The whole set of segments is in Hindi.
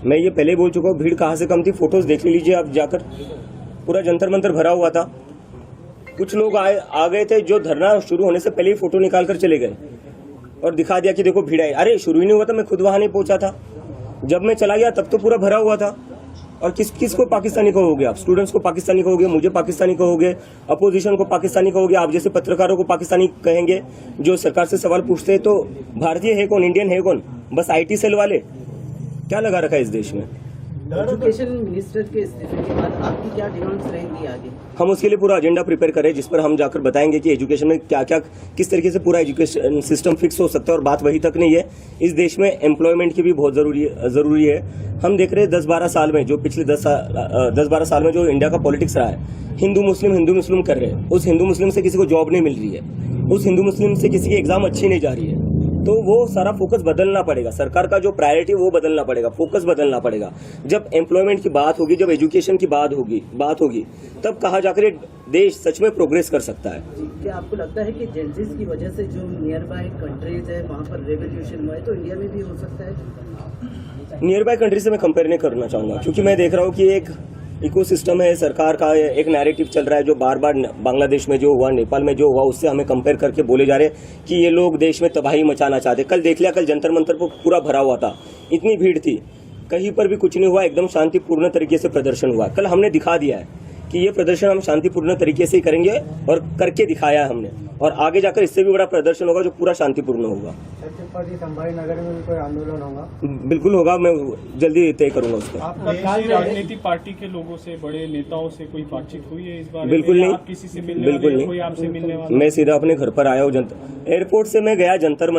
मैं ये पहले बोल चुका हूँ, भीड़ कहाँ से कम थी, फोटोज देख लीजिए आप जाकर, पूरा जंतर मंतर भरा हुआ था। कुछ लोग आ गए थे जो धरना शुरू होने से पहले ही फोटो निकाल कर चले गए और दिखा दिया कि देखो भीड़ आई। अरे शुरू ही नहीं हुआ था, मैं खुद वहां नहीं पहुंचा था, जब मैं चला गया तब तो पूरा भरा हुआ था। और किस को पाकिस्तानी कहोगे आप? स्टूडेंट्स को पाकिस्तानी कहोगे, मुझे पाकिस्तानी कहोगे, अपोजिशन को पाकिस्तानी कहोगे, आप जैसे पत्रकारों को पाकिस्तानी कहेंगे जो सरकार से सवाल पूछते हैं। तो भारतीय है कौन, इंडियन है कौन? बस IT सेल वाले। क्या लगा रखा है इस देश में? एजुकेशन मिनिस्टर के इस्तीफे के बाद आपकी क्या डिमांड्स रहेंगी आगे? हम उसके लिए पूरा एजेंडा प्रिपेयर करें, जिस पर हम जाकर बताएंगे कि एजुकेशन में क्या क्या, किस तरीके से पूरा एजुकेशन सिस्टम फिक्स हो सकता है। और बात वही तक नहीं है, इस देश में एम्प्लॉयमेंट की भी बहुत जरूरी है। हम देख रहे हैं 10-12 साल में, जो पिछले 10-12 साल में जो इंडिया का पॉलिटिक्स रहा है, हिंदू मुस्लिम कर रहे हैं। उस हिंदू मुस्लिम से किसी को जॉब नहीं मिल रही है, उस हिंदू मुस्लिम से किसी की एग्जाम अच्छी नहीं जा रही है। तो वो सारा फोकस बदलना पड़ेगा, सरकार का जो प्रायोरिटी वो बदलना पड़ेगा, फोकस बदलना पड़ेगा। जब एम्प्लॉयमेंट की बात होगी, जब एजुकेशन की बात होगी, तब कहा जाकर देश सच में प्रोग्रेस कर सकता है। क्या आपको लगता है कि जेंजीज की वजह से जो नियर बाय कंट्रीज है वहाँ पर रेवोल्यूशन हुआ है, तो इंडिया में भी हो सकता है? नियर बाय कंट्री से मैं कंपेयर नहीं करना चाहूंगा, क्योंकि मैं देख रहा हूँ कि एक इकोसिस्टम है, सरकार का एक नैरेटिव चल रहा है जो बार बार बांग्लादेश में जो हुआ, नेपाल में जो हुआ, उससे हमें कंपेयर करके बोले जा रहे हैं कि ये लोग देश में तबाही मचाना चाहते। कल देख लिया, कल जंतर मंतर पर पूरा भरा हुआ था, इतनी भीड़ थी, कहीं पर भी कुछ नहीं हुआ, एकदम शांतिपूर्ण तरीके से प्रदर्शन हुआ। कल हमने दिखा दिया है कि ये प्रदर्शन हम शांतिपूर्ण तरीके से ही करेंगे और करके दिखाया है हमने, और आगे जाकर इससे भी बड़ा प्रदर्शन होगा जो पूरा शांतिपूर्ण होगा। संभाजी नगर में भी कोई आंदोलन होगा? बिल्कुल होगा, मैं जल्दी तय करूंगा उसको। राजनीतिक पार्टी के लोगों से, बड़े नेताओं से कोई बातचीत हुई है इस बार? बिल्कुल नहीं, आप किसी से मिलने बिल्कुल नहीं, कोई आपसे मिलने वाला? मैं सीधा अपने घर पर आया हूँ। एयरपोर्ट से मैं गया जंतर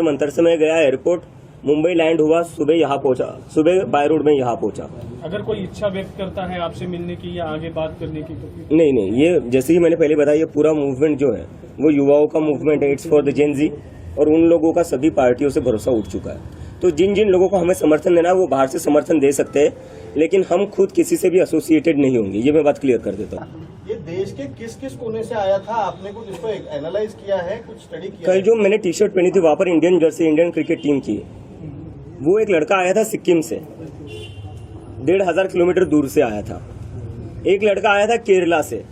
मंतर से मैं गया एयरपोर्ट, मुंबई लैंड हुआ, सुबह यहाँ पहुंचा, सुबह बाय रोड में यहाँ पहुंचा। अगर कोई इच्छा व्यक्त करता है आपसे मिलने की या आगे बात करने की तो? नहीं, ये जैसे ही मैंने पहले बताया, ये पूरा मूवमेंट जो है वो युवाओं का मूवमेंट है, इट्स फॉर द जेन जी, और उन लोगों का सभी पार्टियों से भरोसा उठ चुका है। तो जिन जिन लोगों को हमें समर्थन देना है वो बाहर से समर्थन दे सकते हैं, लेकिन हम खुद किसी से भी एसोसिएटेड नहीं होंगे, ये मैं बात क्लियर कर देता हूँ। ये देश के किस किस कोने से आया था, आपने कुछ इसको एनालाइज किया है, कुछ स्टडी किया? कल जो मैंने टी-शर्ट पहनी थी वहां पर Indian Jersey, Indian cricket team की, वो एक लड़का आया था सिक्किम से, 1500 किलोमीटर दूर से आया था। एक लड़का आया था केरला से,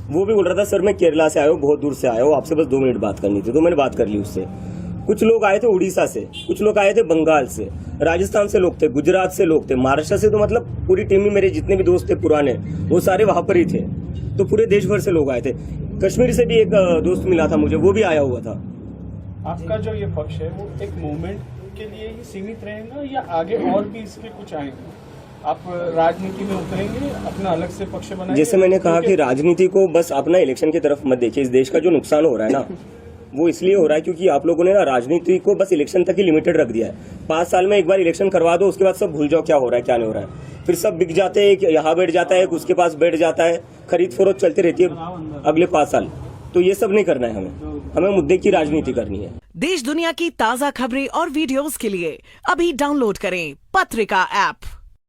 वो भी बोल रहा था सर मैं केरला से आया हूँ, बहुत दूर से आया हूँ, आपसे बस 2 मिनट बात करनी थी, तो मैंने बात कर ली उससे। कुछ लोग आए थे उड़ीसा से, कुछ लोग आए थे बंगाल से, राजस्थान से लोग थे, गुजरात से लोग थे, महाराष्ट्र से, तो मतलब पूरी टीम में मेरे जितने भी दोस्त थे पुराने, वो सारे वहां पर ही थे। तो पूरे देश भर से लोग आए थे। कश्मीर से भी एक दोस्त मिला था मुझे, वो भी आया हुआ था। आपका जो ये पक्ष है वो एक मूवमेंट के लिए ही सीमित रहेगा या आगे और भी इसके कुछ आएंगे? आप राजनीति में उतरेंगे, अपना अलग से पक्ष बनाएंगे? जैसे मैंने कहा कि राजनीति को बस अपना इलेक्शन की तरफ मत देखिए। इस देश का जो नुकसान हो रहा है ना, वो इसलिए हो रहा है क्योंकि आप लोगों ने ना राजनीति को बस इलेक्शन तक ही लिमिटेड रख दिया है। 5 साल में एक बार इलेक्शन करवा दो, उसके बाद सब भूल जाओ क्या हो रहा है क्या नहीं हो रहा है। फिर सब बिक जाते हैं, यहाँ बैठ जाता है, उसके पास बैठ जाता है, खरीद फरोख्त चलती रहती है अगले 5 साल। तो ये सब नहीं करना है हमें मुद्दे की राजनीति करनी है। देश दुनिया की ताज़ा खबरें और वीडियोस के लिए अभी डाउनलोड करें पत्रिका ऐप।